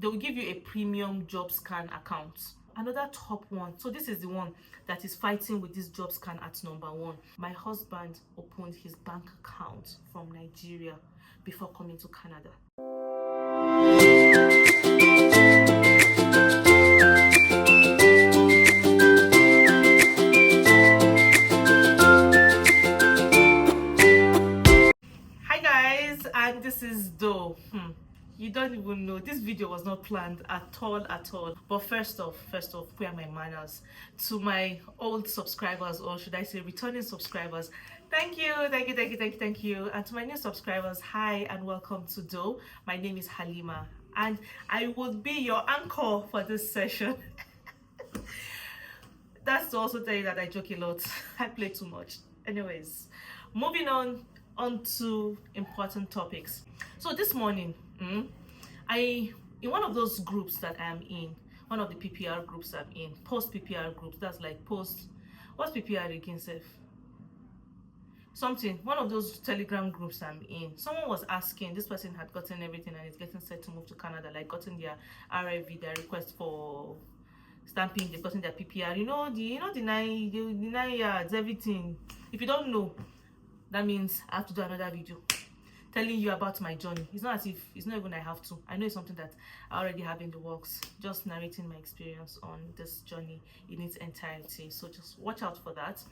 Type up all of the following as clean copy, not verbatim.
they will give you a premium Jobscan account. Another top one, so this is the one that is fighting with this Jobscan at number one. My husband opened his bank account from Nigeria before coming to Canada. Hi guys, and this is Do. You don't even know, this video was not planned at all. But first off, where are my manners? To my old subscribers, or should I say returning subscribers, thank you. And to my new subscribers, hi and welcome to Do. My name is Halima and I will be your anchor for this session. That's to also tell you that I joke a lot. I play too much. Anyways, moving on to important topics. So this morning, in one of those groups that I'm in, one of the PPR groups I'm in, post PPR groups, that's like post, what's PPR again, Seth? Something, one of those Telegram groups I'm in, someone was asking, this person had gotten everything and is getting set to move to Canada, like gotten their RFV, their request for stamping, they've gotten their PPR, the 9 yards, everything. If you don't know, that means I have to do another video telling you about my journey. It's not as if, it's not even I have to. I know it's something that I already have in the works, just narrating my experience on this journey in its entirety. So just watch out for that.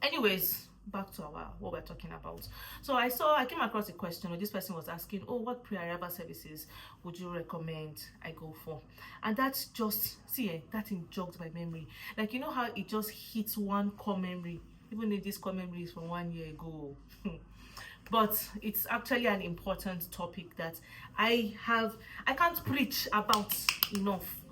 Anyways, back to what we're talking about. So I came across a question where this person was asking, oh, what pre-arrival services would you recommend I go for? And that's just, that thing jogged my memory. Like, you know how it just hits one core memory, even if this core memory is from 1 year ago. But it's actually an important topic that I can't preach about enough.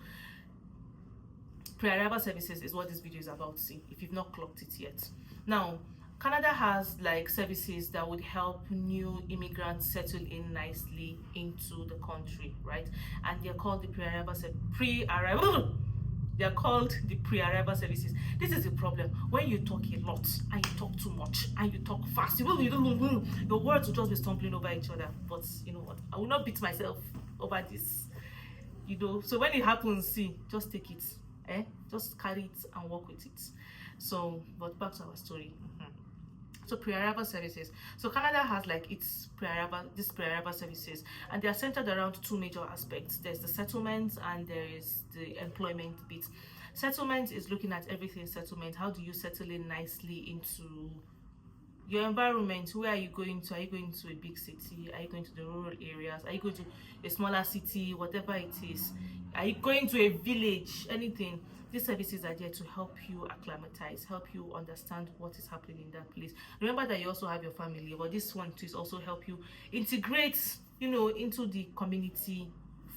Pre-arrival services is what this video is about. See, if you've not clocked it yet. Now, Canada has like services that would help new immigrants settle in nicely into the country, right? And they're called the pre-arrival. They're called the pre-arrival services. This is the problem. When you talk a lot and you talk too much and you talk fast, your words will just be stumbling over each other. But you know what? I will not beat myself over this. So when it happens, just take it. Just carry it and work with it. So, but back to our story. So pre-arrival services. So Canada has like its pre-arrival services, and they are centered around two major aspects. There's the settlement and there is the employment bit. Settlement is looking at everything settlement. How do you settle in nicely into your environment? Where are you going to? Are you going to a big city? Are you going to the rural areas? Are you going to a smaller city? Whatever it is. Are you going to a village? Anything. These services are there to help you acclimatize, help you understand what is happening in that place. Remember that you also have your family, but this one too is also help you integrate, into the community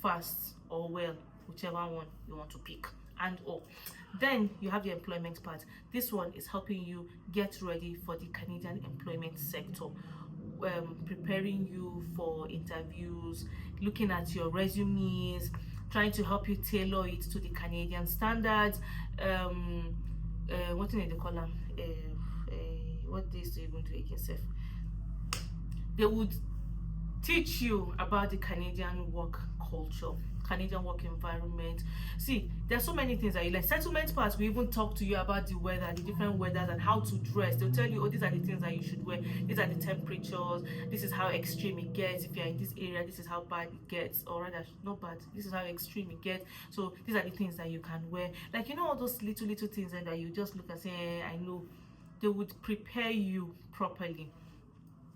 fast or well, whichever one you want to pick. And then you have the employment part. This one is helping you get ready for the Canadian employment sector. Preparing you for interviews, looking at your resumes, trying to help you tailor it to the Canadian standards. What do they call them? What days do you even do yourself? They would teach you about the Canadian work culture, Canadian work environment. See, there's so many things that you learn. Settlement parts, we even talk to you about the weather, the different weathers and how to dress. They'll tell you, oh, these are the things that you should wear. These are the temperatures. This is how extreme it gets. If you're in this area, this is how bad it gets. Or rather, not bad. This is how extreme it gets. So these are the things that you can wear. Like, all those little things that you just look and say, I know. They would prepare you properly.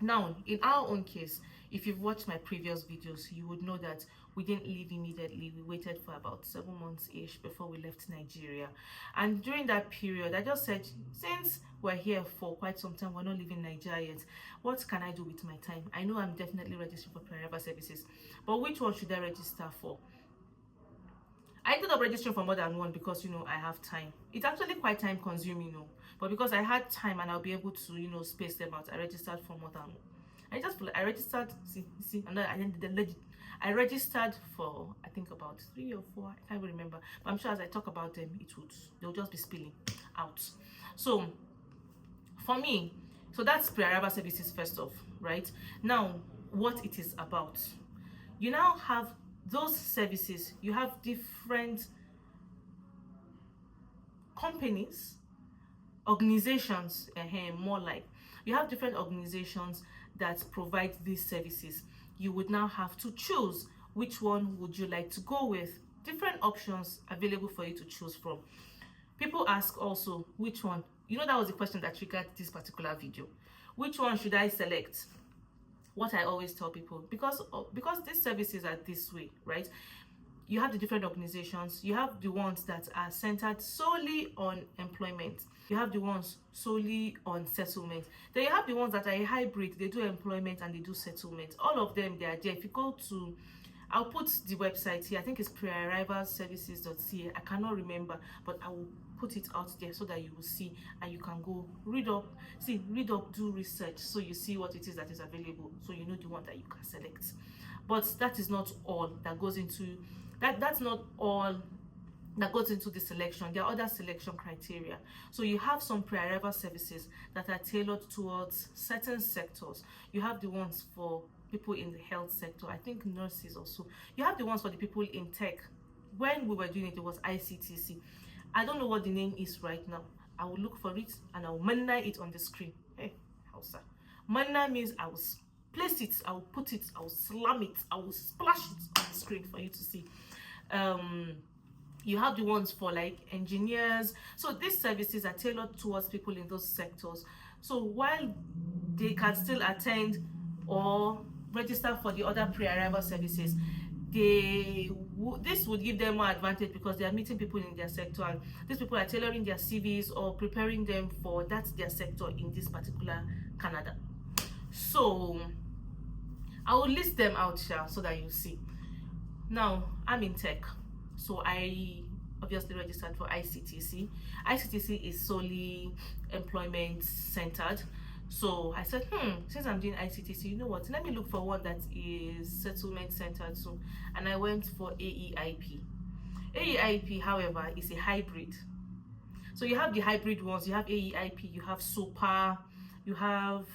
Now, in our own case, if you've watched my previous videos, you would know that we didn't leave immediately. We waited for about 7 months-ish before we left Nigeria. And during that period, I just said, since we're here for quite some time, we're not leaving Nigeria yet, what can I do with my time? I know I'm definitely registered for pre-arrival services, but which one should I register for? I ended up registering for more than one because, I have time. It's actually quite time consuming, but because I had time and I'll be able to, space them out, I registered for more than one. I registered, I registered for, I think about 3 or 4, I can't even remember. But I'm sure as I talk about them, they'll just be spilling out. So, for me, so that's pre-arrival services first off, right? Now, what it is about. You now have those services, you have different companies, organizations, more like, you have different organizations that provide these services. You would now have to choose which one would you like to go with. Different options available for you to choose from. People ask also, which one, that was the question that triggered this particular video. Which one should I select? What I always tell people, because these services are this way, right? You have the different organizations. You have the ones that are centered solely on employment. You have the ones solely on settlement. Then you have the ones that are a hybrid. They do employment and they do settlement. All of them, they are there. If you go to, I'll put the website here. I think it's prearrivalservices.ca. I cannot remember, but I will put it out there so that you will see and you can go read up, do research, so you see what it is that is available, so you know the one that you can select. But that is not all that goes into that's not all that goes into the selection. There are other selection criteria. So you have some pre-arrival services that are tailored towards certain sectors. You have the ones for people in the health sector, I think nurses also. You have the ones for the people in tech. When we were doing it, it was ICTC. I don't know what the name is right now. I will look for it and I will manna it on the screen. Hey, Hausa. Manna means I will place it, I will put it, I will slam it, I will splash it on the screen for you to see. You have the ones for like engineers. So these services are tailored towards people in those sectors. So while they can still attend or register for the other pre-arrival services, this would give them more advantage because they are meeting people in their sector, and these people are tailoring their CVs or preparing them for their sector in this particular Canada. So I will list them out here so that you see. Now, I'm in tech, so I obviously registered for ICTC. ICTC is solely employment centered. So I said, since I'm doing ICTC, you know what, let me look for one that is settlement centered too. And I went for AEIP. AEIP, however, is a hybrid. So you have the hybrid ones, you have AEIP, you have SOPA, you have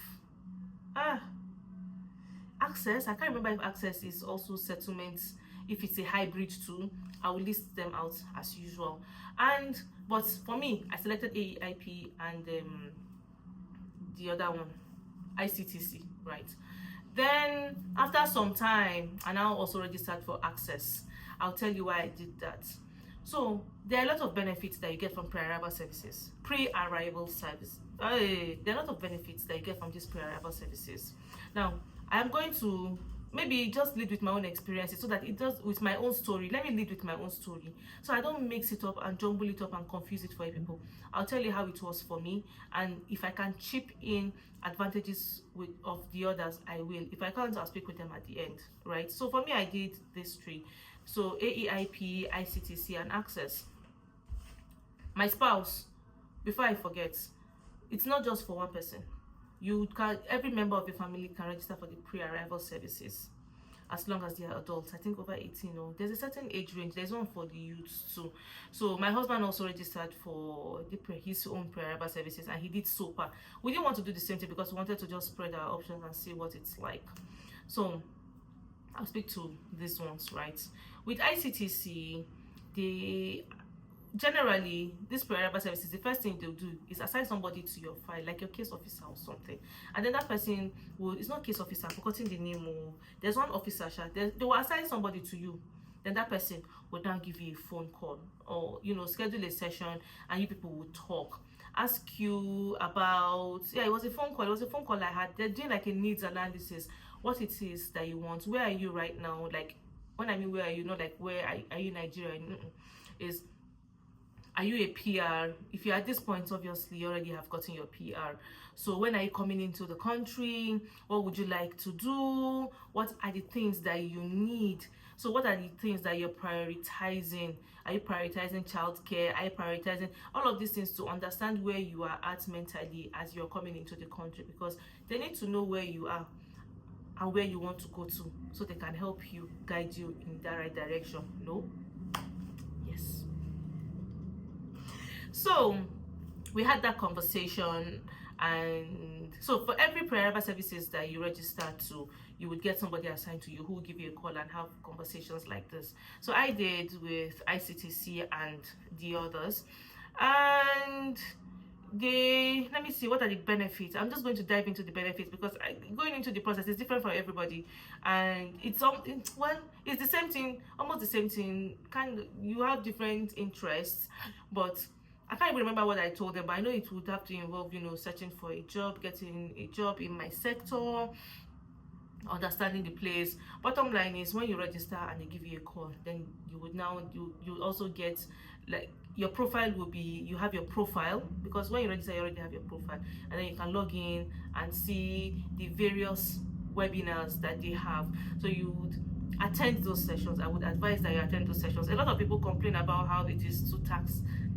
Access. I can't remember if Access is also settlements. If it's a hybrid too, I will list them out as usual. But for me, I selected AEIP and the other one, ICTC, right? Then after some time, I now also registered for Access. I'll tell you why I did that. So there are a lot of benefits that you get from pre-arrival services. Pre-arrival service. There are a lot of benefits that you get from these pre-arrival services. Now, I am going to maybe just lead with my own experiences so that it does with my own story. Let me lead with my own story so I don't mix it up and jumble it up and confuse it for people. I'll tell you how it was for me, and if I can chip in advantages of the others, I will. If I can't, I'll speak with them at the end, right? So for me, I did these three. So AEIP, ICTC, and Access. My spouse, before I forget, it's not just for one person. Every member of your family can register for the pre-arrival services as long as they are adults. I think over 18 or there's a certain age range. There's one for the youths too. So my husband also registered for his own pre-arrival services, and he did SOPA. We didn't want to do the same thing because we wanted to just spread our options and see what it's like. So I'll speak to these ones, right? With ICTC, generally, this pre-arrival services, the first thing they'll do is assign somebody to your file, like your case officer or something. And then that person it's not case officer, I've forgotten the name. There's one officer, they will assign somebody to you. Then that person will now give you a phone call or, schedule a session, and you people will talk. Ask you about, it was a phone call I had. They're doing like a needs analysis, what it is that you want. Where are you right now? Like, when I mean where are you, not like where are you Nigerian? Are you a PR? If you're at this point, obviously you already have gotten your PR. So when are you coming into the country? What would you like to do? What are the things that you need? So what are the things that you're prioritizing? Are you prioritizing childcare? Are you prioritizing all of these things to understand where you are at mentally as you're coming into the country? Because they need to know where you are and where you want to go to, so they can help you, guide you in the right direction. No? Yes. So we had that conversation, and And so for every Prearrival services that you register to, you would get somebody assigned to you who will give you a call and have conversations like this. So I did with ICTC and the others. And let me see, what are the benefits? I'm just going to dive into the benefits because going into the process is different for everybody, and it's the same thing, almost the same thing. You have different interests, but I can't even remember what I told them, but I know it would have to involve, searching for a job, getting a job in my sector, understanding the place. Bottom line is, when you register and they give you a call, then you also get, like, your profile will be, you have your profile, because when you register you already have your profile, and then you can log in and see the various webinars that they have. So you would attend those sessions. I would advise that you attend those sessions. A lot of people complain about how it is too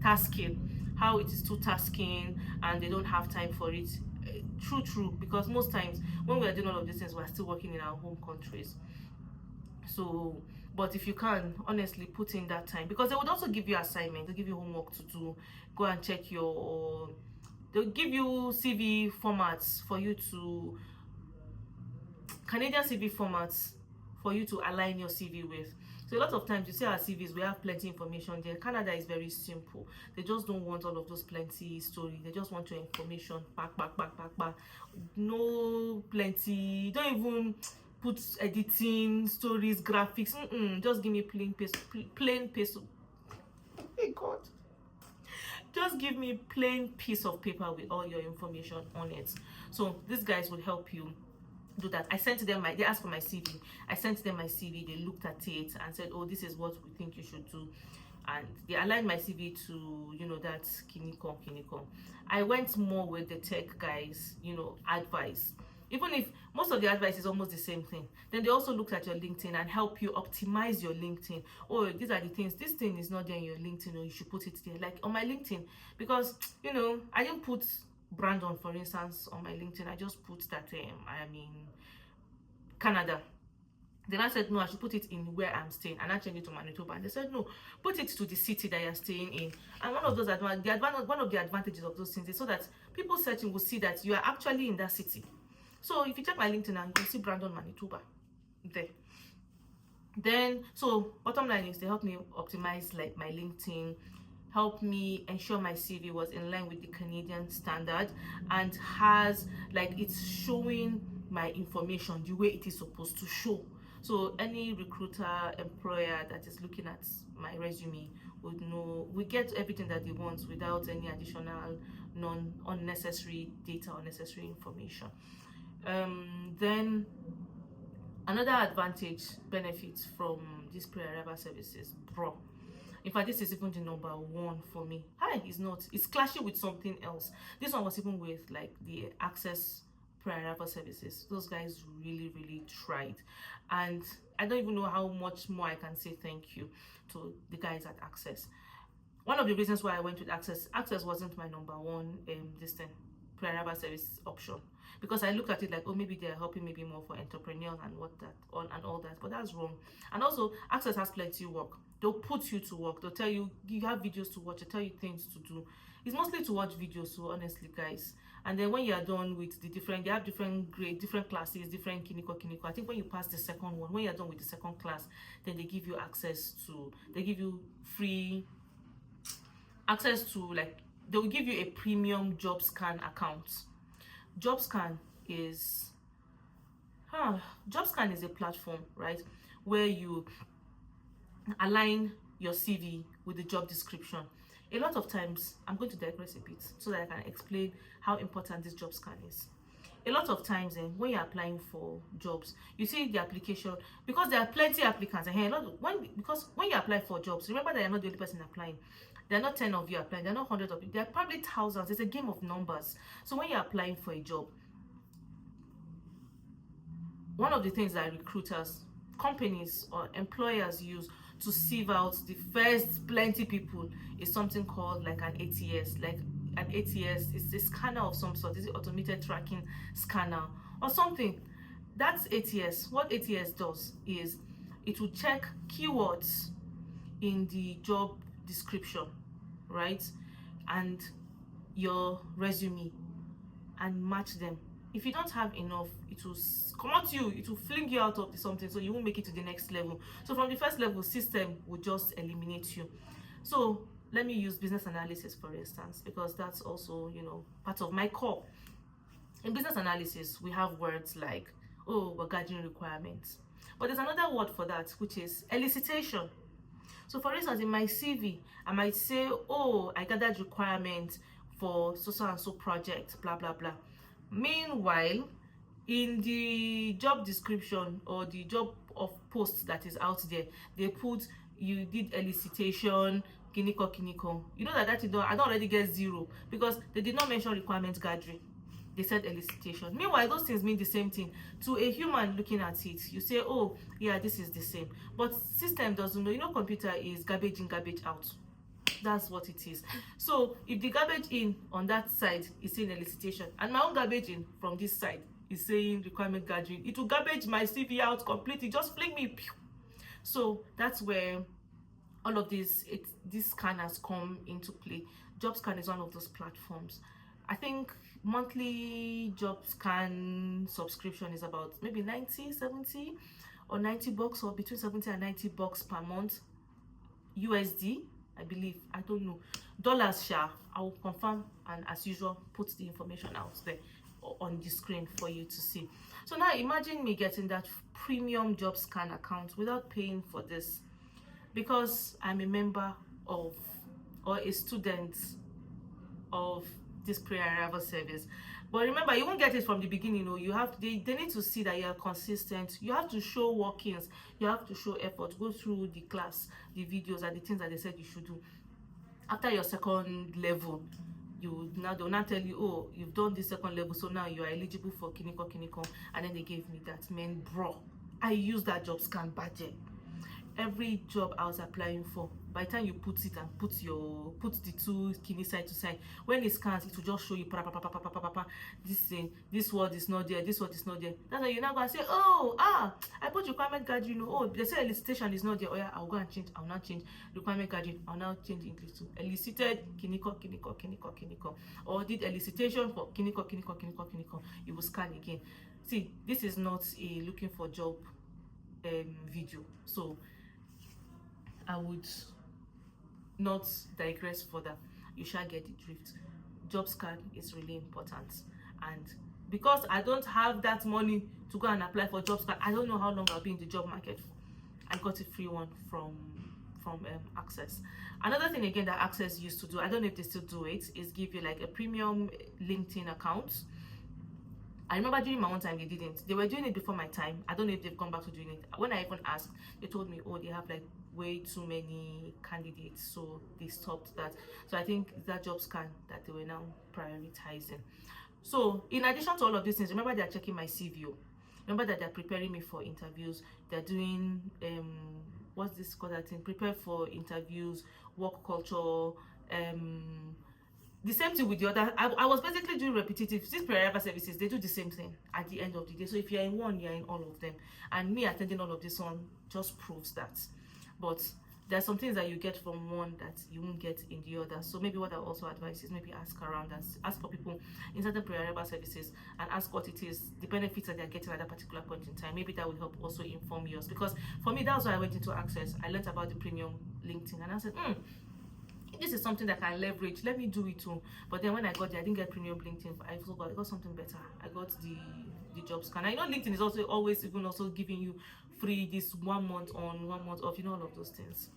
tasking, and they don't have time for it. True, because most times when we are doing all of these things, we're still working in our home countries. So, but if you can, honestly, put in that time, because they would also give you assignments, they'll give you homework to do. Go and check they'll give you CV formats for you to, Canadian CV formats for you to align your CV with. So a lot of times you see our CVs, we have plenty information there. Canada is very simple. They just don't want all of those plenty story. They just want your information, back. No plenty. Don't even put editing, stories, graphics. Just give me plain piece. Oh my God. Just give me plain piece of paper with all your information on it. So these guys will help you do that. They asked for my CV. I sent them my CV. They looked at it and said, oh, this is what we think you should do. And they aligned my CV to, that Kiniko. I went more with the tech guys, advice. Even if most of the advice is almost the same thing, then they also looked at your LinkedIn and help you optimize your LinkedIn. Oh, these are the things. This thing is not there in your LinkedIn, or you should put it there. Like on my LinkedIn, because, I didn't put Brandon, for instance, on my LinkedIn. I just put that I am in Canada. Then I said, no, I should put it in where I'm staying, and I changed it to Manitoba. And they said, no, put it to the city that you're staying in. And one of the advantages of those things is so that people searching will see that you are actually in that city. So if you check my LinkedIn, and you can see Brandon, Manitoba there. Then, so bottom line is, they helped me optimize like my LinkedIn, helped me ensure my CV was in line with the Canadian standard, and has, like, it's showing my information the way it is supposed to show. So any recruiter, employer that is looking at my resume would know, we get everything that they want without any additional unnecessary data, unnecessary information. Then another advantage, benefit from these Prearrival services, bro. In fact, this is even the number one for me. It's clashing with something else. This one was even with like the Access Prearrival services. Those guys really tried, and I don't even know how much more I can say thank you to the guys at Access. One of the reasons why I went with Access wasn't my number one Prearrival service option, because I looked at it like, oh, maybe they're helping maybe more for entrepreneurs and all that, but that's wrong. And also, Access has plenty of work. They'll put you to work. They'll tell you have videos to watch. They'll tell you things to do. It's mostly to watch videos, so honestly, guys. And then when you are done with they have different grades, different classes, different kiniko. I think when you pass the second one, when you're done with the second class, then they give you free access to, like, they will give you a premium Jobscan account. Jobscan is a platform, right, where you align your CV with the job description. A lot of times, I'm going to digress a bit so that I can explain how important this Jobscan is. A lot of times, when you're applying for jobs, you see the application, because there are plenty of applicants. Because when you apply for jobs, remember that you're not the only person applying. There are not 10 of you applying. There are not hundreds of you. There are probably thousands. It's a game of numbers. So when you're applying for a job, one of the things that recruiters, companies, or employers use to sieve out the first plenty people is something called like an ATS. Like an ATS is a scanner of some sort. Is it automated tracking scanner or something? That's ATS. What ATS does is it will check keywords in the job description, right, and your resume, and match them. If you don't have enough, it will come out you, it will fling you out of the something, so you won't make it to the next level. So from the first level, system will just eliminate you. So let me use business analysis for instance, because that's also, you know, part of my core. In business analysis, we have words like, oh, we're gathering requirements, but there's another word for that, which is elicitation. So for instance, in my CV, I might say, oh, I gathered requirements for so and so project, blah blah blah. Meanwhile, in the job description or the job of post that is out there, they put you did elicitation, kiniko. You know that I don't already get 0 because they did not mention requirement gathering. They said elicitation. Meanwhile, those things mean the same thing. To a human looking at it, you say, oh, yeah, this is the same. But system doesn't know. You know, computer is garbage in, garbage out. That's what it is. So if the garbage in on that side is saying elicitation, and my own garbage in from this side is saying requirement gathering, it will garbage my CV out completely, just fling me. So that's where all of this scanners come into play. Jobscan is one of those platforms. I think monthly Jobscan subscription is about maybe 90, 70 or 90 bucks, or between 70 and 90 bucks per month, USD, I believe. I don't know. Dollars, share. I will confirm, and as usual, put the information out there on the screen for you to see. So now imagine me getting that premium Jobscan account without paying for this, because I'm a member of, or a student of, this Prearrival service. But remember, you won't get it from the beginning. You know, you have they need to see that you are consistent. You have to show workings, you have to show effort, go through the class, the videos, and the things that they said you should do. After your second level, they'll now tell you, oh, you've done this second level, so now you are eligible for kiniko. And then they gave me that. Man, bro, I use that Jobscan budget. Every job I was applying for, by the time you put it and put the two kidney side to side, when it scans, it will just show you this thing, this word is not there, this word is not there. That's why you're not going to say, oh, I put requirement gathering, oh, they say elicitation is not there. Oh yeah, I'll go and change. I'll now change requirement gathering. I'll now change English to elicited kiniko, or did elicitation for kiniko. You will scan again. See, this is not a looking for job video, so I would not digress further. You shall get the drift. Jobscan is really important, and because I don't have that money to go and apply for Jobscan, I don't know how long I'll be in the job market for. I got a free one from Access. Another thing again that Access used to do, I don't know if they still do it, is give you like a premium LinkedIn account. I remember during my own time they didn't. They were doing it before my time. I don't know if they've gone back to doing it. When I even asked, they told me, oh, they have like way too many candidates, so they stopped that. So I think it's that Jobscan that they were now prioritizing. So in addition to all of these things, remember they're checking my CV. Remember that they're preparing me for interviews. They're doing what's this called, that thing? Prepare for interviews, work culture, the same thing with the other. I was basically doing repetitive. These Prearrival services, they do the same thing at the end of the day. So if you're in one, you're in all of them. And me attending all of this one just proves that. But there's some things that you get from one that you won't get in the other. So maybe what I also advise is maybe ask around and ask for people in certain Prearrival services and ask what it is, the benefits that they're getting at that particular point in time. Maybe that will help also inform yours. Because for me, that's why I went into Access. I learned about the premium LinkedIn and I said, this is something that I can leverage, let me do it too. But then when I got there, I didn't get premium LinkedIn. I got something better. I got the Jobscan. I know LinkedIn is also always giving you free, this 1 month on, 1 month off, you know, all of those things.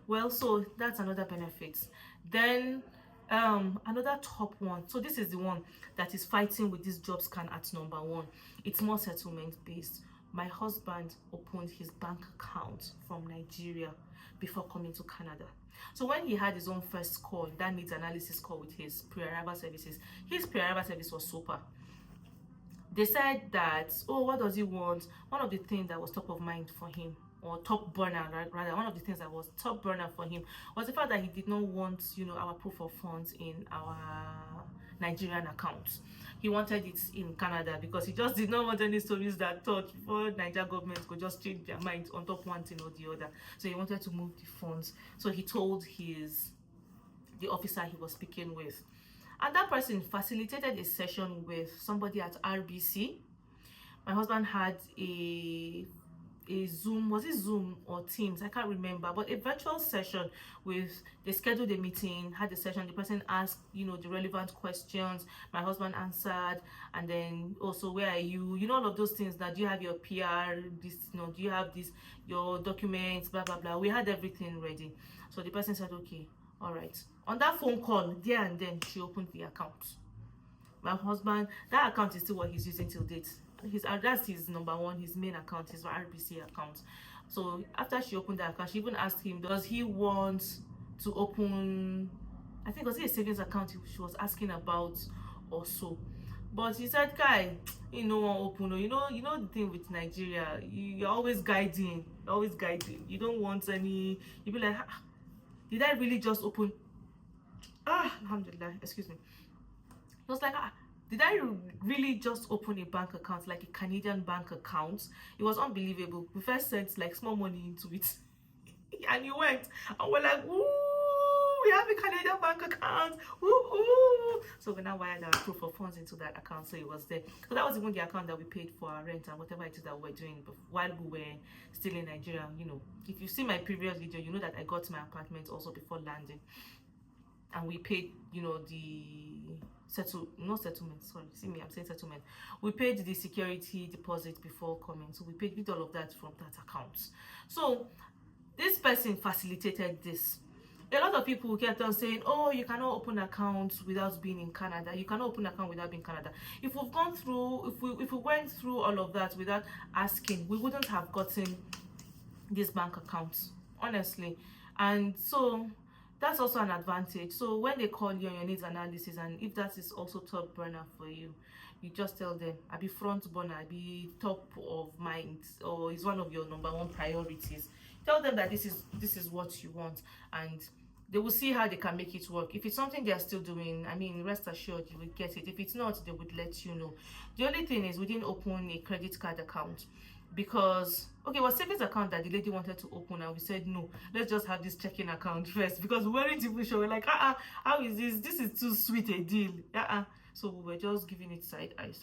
Well, so that's another benefit. Then another top one, so this is the one that is fighting with this Jobscan at number 1. It's more settlement based. My husband opened his bank account from Nigeria before coming to Canada. So when he had his own first call, that needs analysis call with his Prearrival services, his Prearrival service was super. They said that, oh, what does he want? One of the things that was top of mind for him, or top burner rather, one of the things that was top burner for him was the fact that he did not want, you know, our proof of funds in our Nigerian account. He wanted it in Canada because he just did not want any stories that thought before Nigeria government could just change their mind on top one thing or the other. So he wanted to move the funds. So he told the officer he was speaking with. And that person facilitated a session with somebody at RBC. My husband had a Zoom, was it Zoom or Teams? I can't remember, but a virtual session with, they scheduled a meeting, had a session, the person asked, the relevant questions, my husband answered, and then also, where are you? All of those things, that do you have your PR, this, do you have this, your documents, blah, blah, blah. We had everything ready. So the person said, okay, all right. On that phone call, there and then, she opened the account. My husband, that account is still what he's using till date. That's his number one, his main account, his RBC account. So after she opened the account, she even asked him, does he want to open, I think, was it a savings account she was asking about or so. But he said, guy, open. You know the thing with Nigeria, you're always guiding, you don't want any, you be like, did I really just open, alhamdulillah, excuse me. He was like, did I really just open a bank account, like a Canadian bank account? It was unbelievable. We first sent like small money into it. And he went, and we're like, ooh, we have a Canadian bank account. Ooh. So we now wired our proof of funds into that account, so it was there. So that was even the account that we paid for our rent and whatever it is that we were doing while we were still in Nigeria. If you see my previous video, you know that I got my apartment also before landing. And we paid, not settlement, sorry, see me, I'm saying settlement. We paid the security deposit before coming, so we paid all of that from that account. So this person facilitated this. A lot of people kept on saying, oh, you cannot open accounts without being in Canada, you cannot open an account without being in Canada. If we went through all of that without asking, we wouldn't have gotten these bank accounts, honestly. And so that's also an advantage. So when they call you on your needs analysis, and if that is also top burner for you, you just tell them, I be front burner, I be top of mind, or it's one of your number one priorities. Tell them that this is what you want, and they will see how they can make it work. If it's something they are still doing, I mean, rest assured you will get it. If it's not, they would let you know. The only thing is, we didn't open a credit card account, because okay, it was savings account that the lady wanted to open, and we said no, let's just have this checking account first, because we weren't even sure. We're like, how is this is too sweet a deal. So we were just giving it side eye.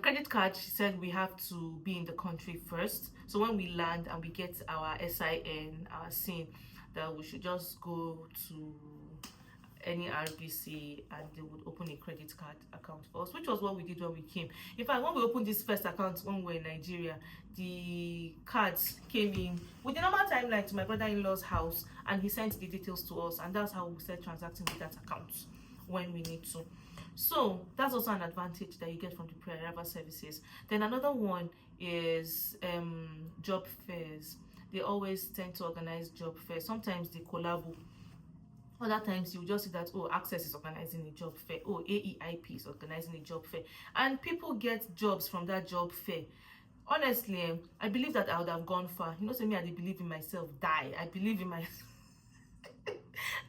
Credit card, she said we have to be in the country first, so when we land and we get our SIN, our SIN, that we should just go to any RBC and they would open a credit card account for us, which was what we did when we came. In fact, when we opened this first account when we were in Nigeria, the cards came in with the normal timeline to my brother-in-law's house, and he sent the details to us, and that's how we started transacting with that account when we need to. So that's also an advantage that you get from the Prearrival services. Then another one is job fairs. They always tend to organize job fairs. Sometimes they collabo. Other times you just see that, oh, Access is organizing a job fair, oh, AEIP is organizing a job fair, and people get jobs from that job fair. Honestly, I believe that I would have gone far. Say me, I believe in myself, die. I believe in myself.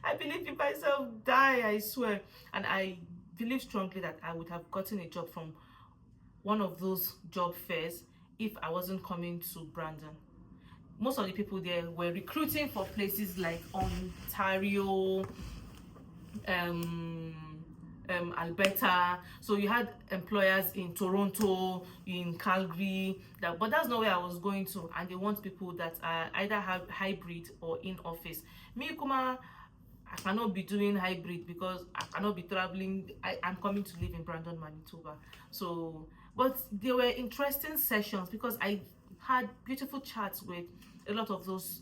I believe in myself, die, I swear. And I believe strongly that I would have gotten a job from one of those job fairs if I wasn't coming to Brandon. Most of the people there were recruiting for places like Ontario, Alberta. So you had employers in Toronto, in Calgary, but that's not where I was going to. And they want people that are either have hybrid or in office. Me, Kuma, I cannot be doing hybrid because I cannot be traveling. I'm coming to live in Brandon, Manitoba. So, but they were interesting sessions because I had beautiful chats with a lot of those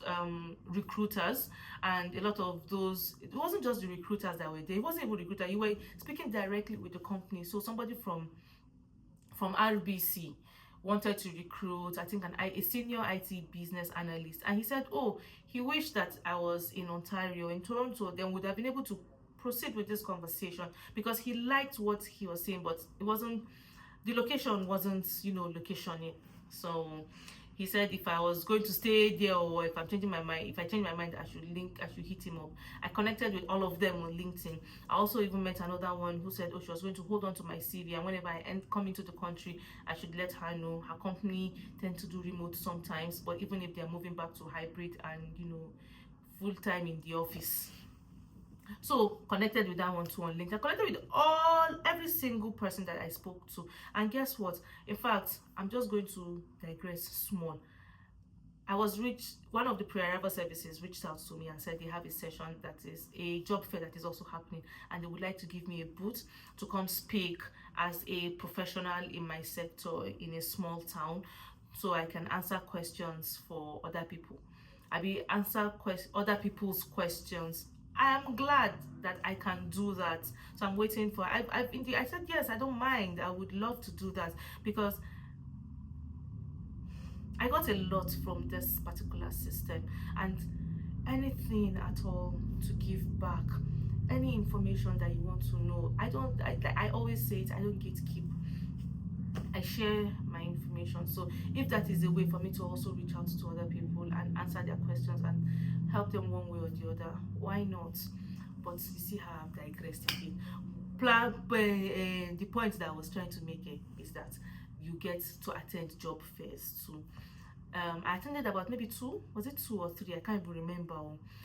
recruiters, and a lot of those, it wasn't just the recruiters that were there, it wasn't even a recruiter, you were speaking directly with the company. So somebody from RBC wanted to recruit, I think, a senior IT business analyst, and he said, oh, he wished that I was in Ontario, in Toronto, then would have been able to proceed with this conversation, because he liked what he was saying, but it wasn't, the location wasn't, locationing. So he said if I was going to stay there, or if I'm changing my mind, if I change my mind, I should hit him up. I connected with all of them on LinkedIn. I also even met another one who said, oh, she was going to hold on to my CV, and whenever I come into the country, I should let her know. Her company tend to do remote sometimes, but even if they're moving back to hybrid and full time in the office. So connected with that one-to-one link. I connected with every single person that I spoke to. And guess what? In fact, I'm just going to digress small. I was reached, one of the Prearrival services reached out to me and said they have a session that is a job fair that is also happening, and they would like to give me a booth to come speak as a professional in my sector in a small town, so I can answer questions for other people. Answer other people's questions. I am glad that I can do that. So I'm waiting for. I said yes. I don't mind. I would love to do that because I got a lot from this particular system, and anything at all to give back, any information that you want to know. I always say it, I don't gatekeep. I share my information. So if that is a way for me to also reach out to other people and answer their questions and help them one way or the other, why not? But you see how I've digressed again. The point that I was trying to make is that you get to attend job fairs too. I attended about maybe two or three, I can't even remember.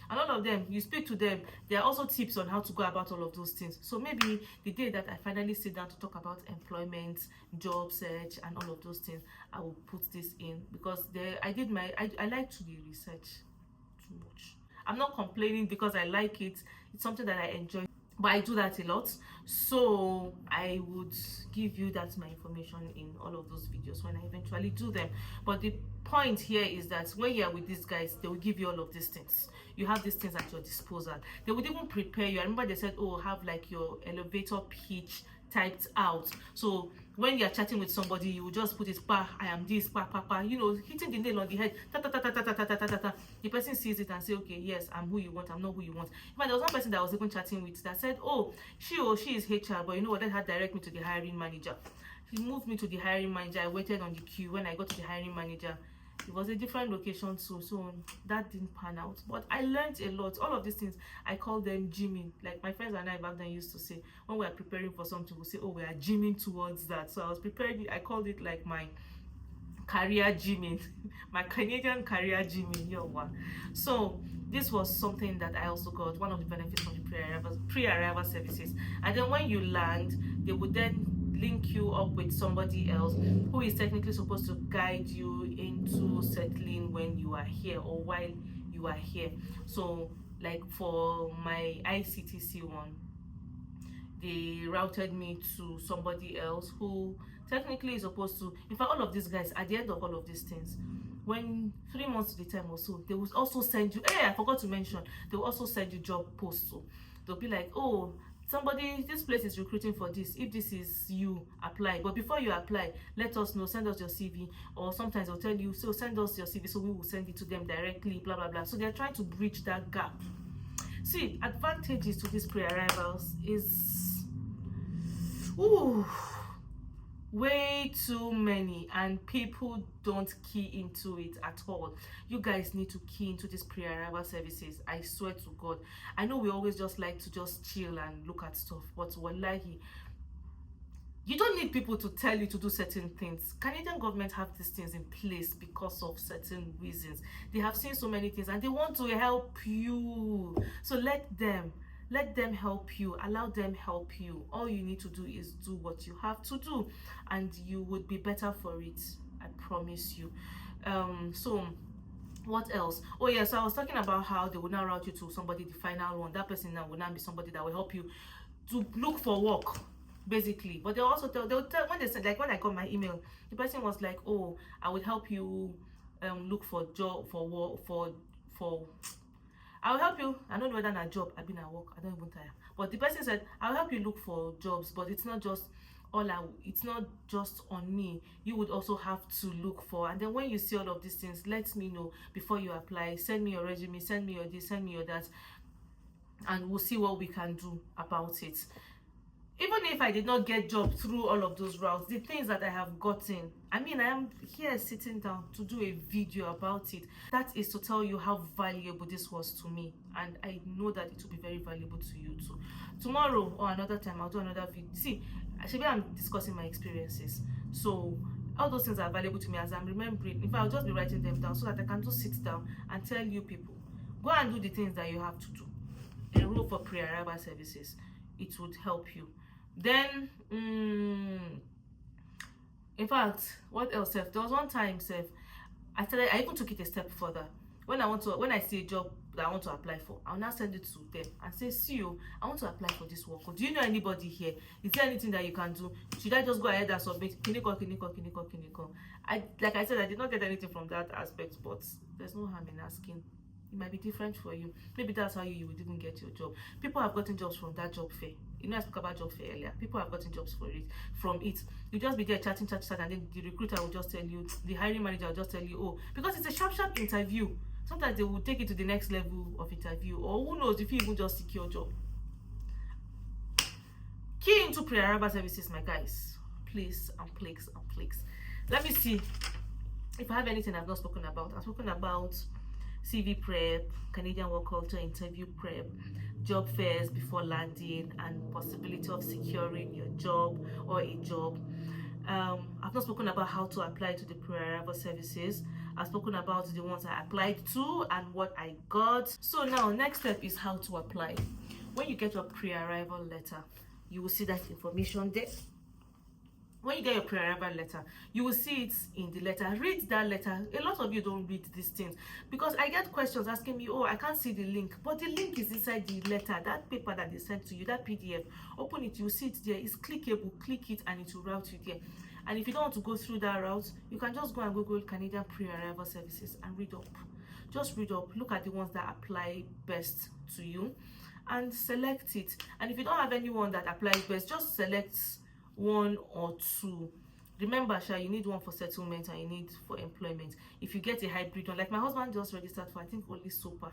And all of them, you speak to them, there are also tips on how to go about all of those things. So maybe the day that I finally sit down to talk about employment, job search, and all of those things, I will put this in, because I like to do research too much. I'm not complaining because I like it. It's something that I enjoy, but I do that a lot. So I would give you that my information in all of those videos when I eventually do them. But the point here is that when you're with these guys, they will give you all of these things. You have these things at your disposal. They would even prepare you. I remember they said, oh, have like your elevator pitch typed out. So when you're chatting with somebody, you will just put it, pa, I am this, pa, pa, pa, you know, hitting the nail on the head, ta, ta, ta, ta, ta, ta, ta, ta, ta, ta. The person sees it and say, okay, yes, I'm who you want, I'm not who you want. In fact, there was one person that I was even chatting with that said, oh, she is HR, but you know what, let her direct me to the hiring manager. He moved me to the hiring manager. I waited on the queue. When I got to the hiring manager, it was a different location too, so that didn't pan out. But I learned a lot. All of these things, I call them gymming. Like my friends and I back then used to say, when we are preparing for something, we say, oh, we are gymming towards that. So I was preparing, I called it like my career gymming, my Canadian career gymming. So this was something that I also got, one of the benefits from the pre-arrival services. And then when you land, they would then link you up with somebody else who is technically supposed to guide you into settling when you are here or while you are here. So like for my ICTC one, they routed me to somebody else who technically is supposed to, in fact, all of these guys, at the end of all of these things, when 3 months to the time or so, they will also send you, I forgot to mention, they will also send you job posts. So they'll be like, oh, this place is recruiting for this. If this is you, apply. But before you apply, let us know, send us your CV. Or sometimes they'll tell you, so send us your CV, so we will send it to them directly, blah, blah, blah. So they're trying to bridge that gap. See, advantages to these pre-arrivals is way too many, and people don't key into it at all. You guys need to key into these pre-arrival services. I swear to God. I know we always just like to just chill and look at stuff, but wallahi, you don't need people to tell you to do certain things. Canadian government have these things in place because of certain reasons. They have seen so many things and they want to help you. So let them help you, allow them help you. All you need to do is do what you have to do, and you would be better for it, I promise you. So what else? Oh yeah, so I was talking about how they will now route you to somebody, the final one. That person now will now be somebody that will help you to look for work, basically. But they'll also tell when they said, like when I got my email, the person was like, oh, I would help you look for job, for work, for I'll help you. I don't know whether a job, I've been at work, I don't even tire. But the person said, I'll help you look for jobs, but it's not just it's not just on me. You would also have to look for. And then when you see all of these things, let me know before you apply. Send me your resume, send me your this, send me your that, and we'll see what we can do about it. Even if I did not get job through all of those routes, the things that I have gotten, I mean, I am here sitting down to do a video about it. That is to tell you how valuable this was to me, and I know that it will be very valuable to you too. Tomorrow or another time, I'll do another video. See, actually, I'm discussing my experiences, so all those things are valuable to me as I'm remembering. In fact, I'll just be writing them down so that I can just sit down and tell you people, go and do the things that you have to do. enroll for pre-arrival services. It would help you. Then in fact, what else? There was one time, I even took it a step further. When I see a job that I want to apply for, I'll now send it to them and say, see you, I want to apply for this work. Do you know anybody here? Is there anything that you can do? Should I just go ahead and submit? Kiniko? Like I said, I did not get anything from that aspect, but there's no harm in asking. It might be different for you. Maybe that's how you would even get your job. People have gotten jobs from that job fair. You know, I spoke about job fair earlier. People have gotten jobs from it. You just be there chatting, and then the recruiter will just tell you, the hiring manager will just tell you, oh, because it's a sharp interview. Sometimes they will take it to the next level of interview, or who knows if you even just secure a job. Key into pre-arrival services, my guys. Please and please. Let me see if I have anything I've not spoken about. I've spoken about CV prep, Canadian work culture, interview prep, job fairs before landing, and possibility of securing your job or a job. I've not spoken about how to apply to the pre-arrival services. I've spoken about the ones I applied to and what I got. So now, next step is how to apply. When you get your pre-arrival letter, you will see that information there. When you get your pre-arrival letter, you will see it in the letter. Read that letter. A lot of you don't read these things because I get questions asking me, oh, I can't see the link, but the link is inside the letter, that paper that they sent to you, that PDF. Open it, you see it there. It's clickable. Click it and it will route you there. And if you don't want to go through that route, you can just go and Google Canadian pre-arrival services and read up. Just read up. Look at the ones that apply best to you and select it. And if you don't have anyone that applies best, just select one or two. Remember, you need one for settlement and you need for employment. If you get a hybrid one, like my husband just registered for, I think, only SOPA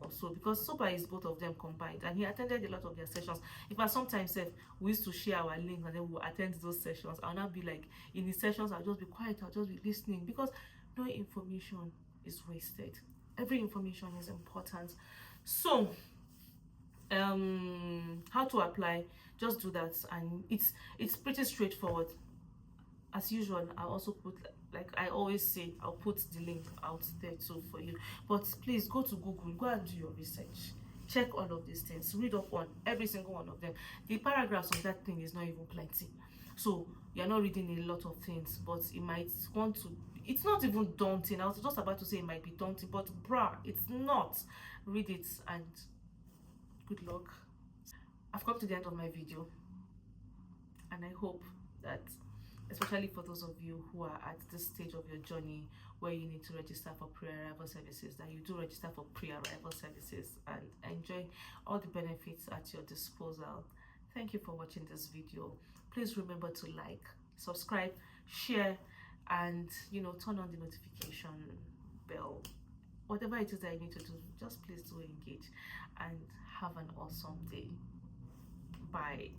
also, because SOPA is both of them combined, and he attended a lot of their sessions. In fact, sometimes we used to share our link and then we'll attend those sessions. I'll not be like, in the sessions, I'll just be quiet, I'll just be listening, because no information is wasted. Every information is important. So how to apply, just do that, and it's pretty straightforward. As usual, I'll also put, like I always say, I'll put the link out there too for you. But please go to Google, go and do your research, check all of these things, read up on every single one of them. The paragraphs on that thing is not even plenty, so you're not reading a lot of things, but it might want to, it's not even daunting. I was just about to say it might be daunting, but it's not. Read it and good luck. I've come to the end of my video, and I hope that, especially for those of you who are at this stage of your journey where you need to register for pre-arrival services, that you do register for pre-arrival services and enjoy all the benefits at your disposal. Thank you for watching this video. Please remember to like, subscribe, share, and turn on the notification bell. Whatever it is that you need to do, just please do engage, and have an awesome day. Bye.